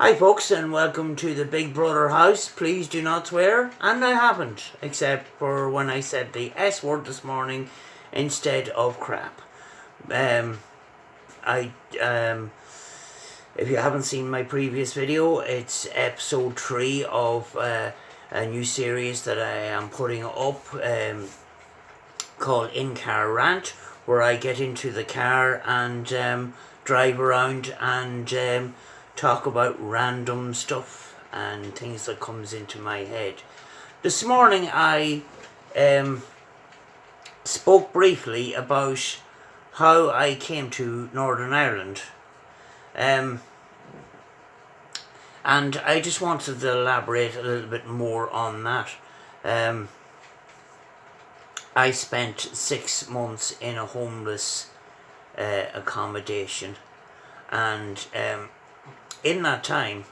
Hi folks, and welcome to the Big Brother house. Please do not swear, and I haven't, except for when I said the S word this morning instead of crap. If you haven't seen my previous video, it's episode 3 of a new series that I am putting up called In Car Rant, where I get into the car and drive around and talk about random stuff and things that comes into my head. This morning I spoke briefly about how I came to Northern Ireland, and I just wanted to elaborate a little bit more on that. I spent 6 months in a homeless accommodation, and in that time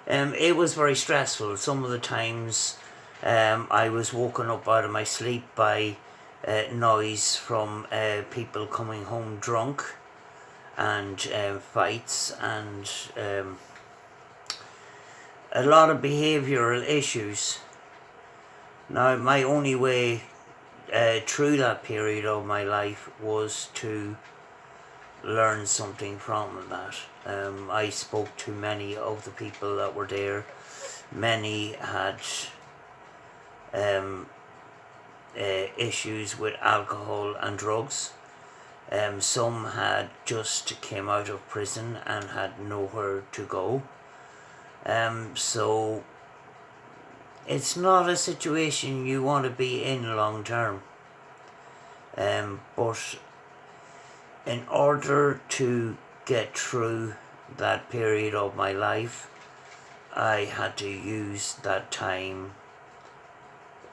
it was very stressful. Some of the times I was woken up out of my sleep by noise from people coming home drunk, and fights, and a lot of behavioural issues. Now, my only way through that period of my life was to learn something from that. I spoke to many of the people that were there. Many had issues with alcohol and drugs. Some had just came out of prison and had nowhere to go. So it's not a situation you want to be in long term. But in order to get through that period of my life, I had to use that time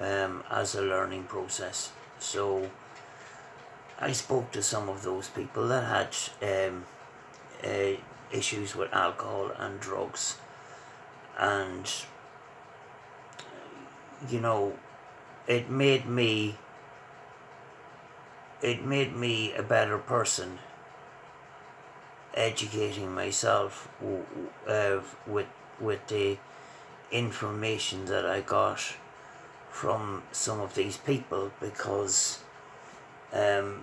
as a learning process. So I spoke to some of those people that had issues with alcohol and drugs, and it made me a better person, educating myself with the information that I got from some of these people, because in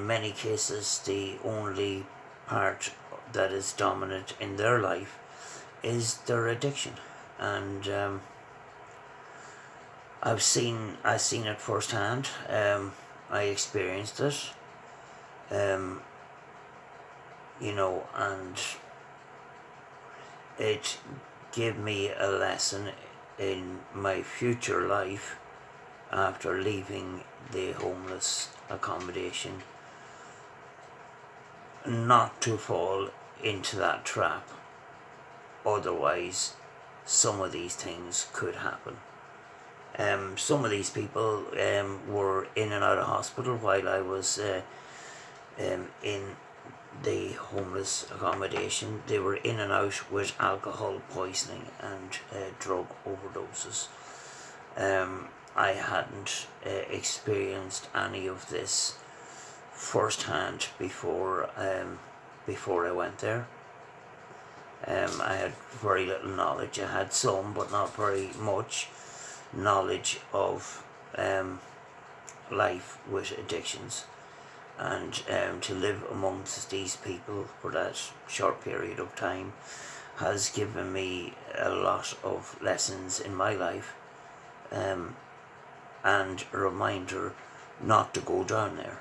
many cases the only part that is dominant in their life is their addiction. And I've seen it firsthand. I experienced it, and it gave me a lesson in my future life after leaving the homeless accommodation, not to fall into that trap. Otherwise, some of these things could happen. Some of these people were in and out of hospital while I was in the homeless accommodation. They were in and out with alcohol poisoning and drug overdoses. I hadn't experienced any of this firsthand before I went there. I had very little knowledge. I had some, but not very much knowledge of life with addictions, and to live amongst these people for that short period of time has given me a lot of lessons in my life, and a reminder not to go down there.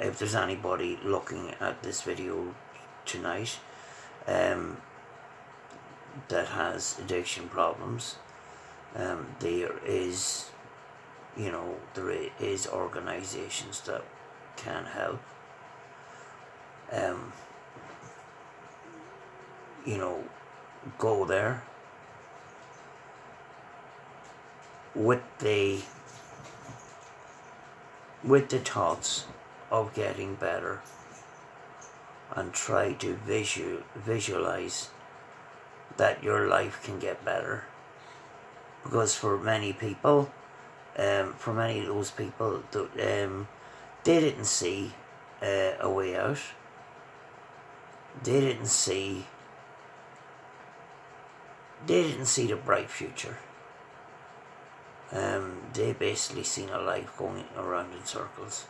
If there's anybody looking at this video tonight that has addiction problems, there is organizations that can help. Go there with the thoughts of getting better, and try to visualize that your life can get better. Because for many people, for many of those people, they didn't see a way out. they didn't see the bright future. They basically seen a life going around in circles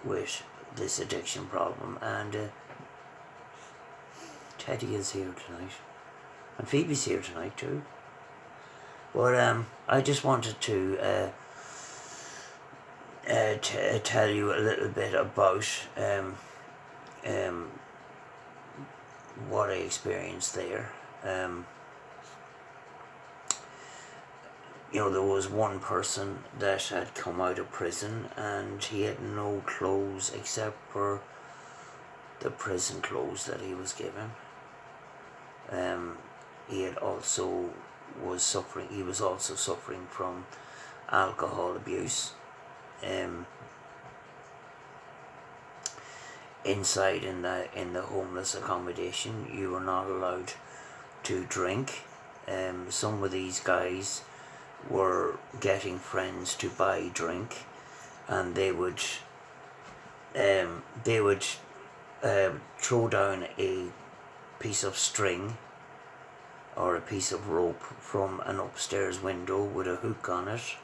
with this addiction problem, and Teddy is here tonight, and Phoebe's here tonight too. But I just wanted to tell you a little bit about what I experienced there. There was one person that had come out of prison, and he had no clothes except for the prison clothes that he was given. He was also suffering from alcohol abuse. Inside in the homeless accommodation, you were not allowed to drink. Some of these guys were getting friends to buy drink, and they would throw down a piece of string or a piece of rope from an upstairs window with a hook on it,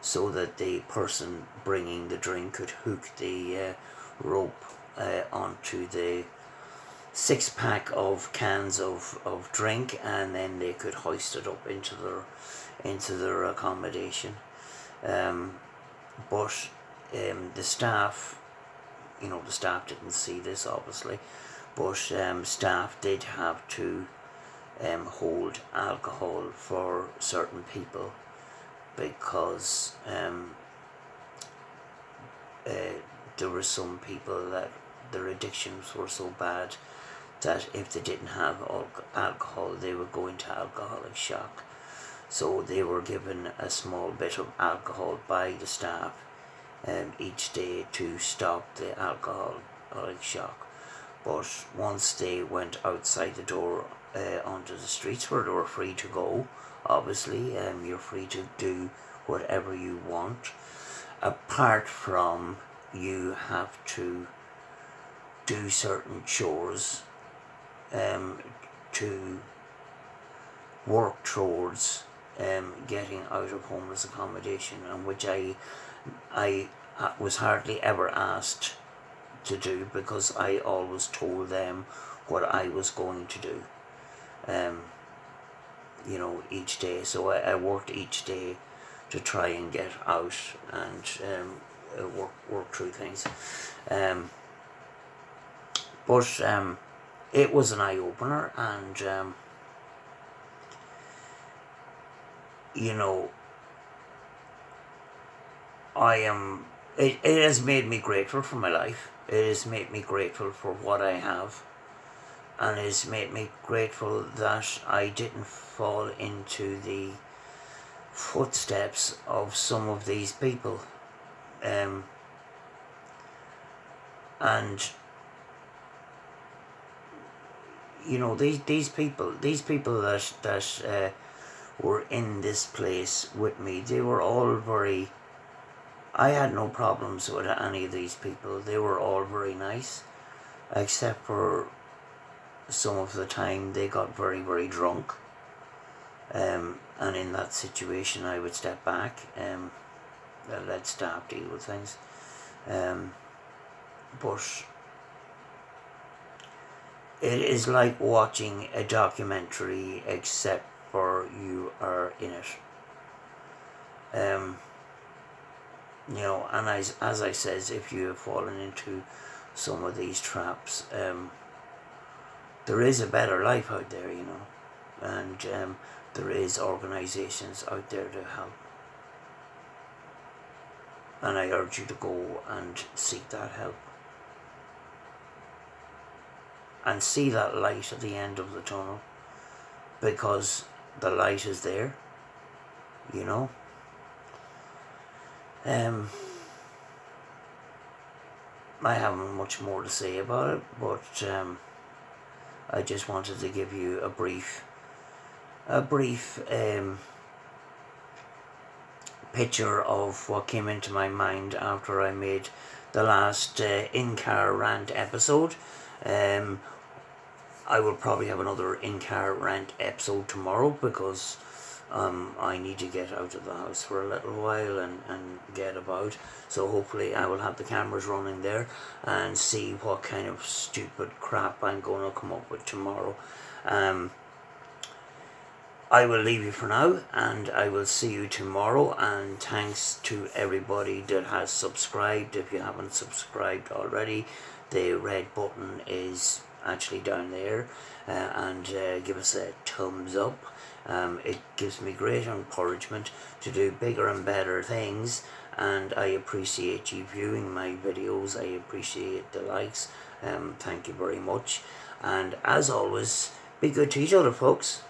so that the person bringing the drink could hook the rope onto the 6-pack of cans of drink, and then they could hoist it up into their accommodation. But the staff, the staff didn't see this obviously, but staff did have to hold alcohol for certain people, because there were some people that their addictions were so bad that if they didn't have alcohol, they would go into alcoholic shock. So they were given a small bit of alcohol by the staff each day to stop the alcoholic shock. But once they went outside the door onto the streets, where they were free to go, obviously, you're free to do whatever you want, apart from you have to do certain chores to work towards getting out of homeless accommodation, and which I was hardly ever asked to do, because I always told them what I was going to do each day. So I worked each day to try and get out and work through things. But it was an eye-opener, and it has made me grateful for my life. It has made me grateful for what I have, and it has made me grateful that I didn't fall into the footsteps of some of these people. And these people that were in this place with me, they were all very, I had no problems with any of these people. They were all very nice, except for some of the time they got very, very drunk. And in that situation I would step back and let staff deal with things. But it is like watching a documentary, except for you are in it. And as I says, if you have fallen into some of these traps, there is a better life out there, and there is organisations out there to help. And I urge you to go and seek that help. And see that light at the end of the tunnel, because the light is there, I haven't much more to say about it, but I just wanted to give you a brief picture of what came into my mind after I made the last in-car rant episode. I will probably have another in-car rant episode tomorrow, because I need to get out of the house for a little while and get about. So hopefully I will have the cameras running there and see what kind of stupid crap I'm going to come up with tomorrow. I will leave you for now, and I will see you tomorrow, and thanks to everybody that has subscribed. If you haven't subscribed already, the red button is actually down there, and give us a thumbs up. It gives me great encouragement to do bigger and better things, and I appreciate you viewing my videos. I appreciate the likes. Thank you very much, and as always, be good to each other, folks.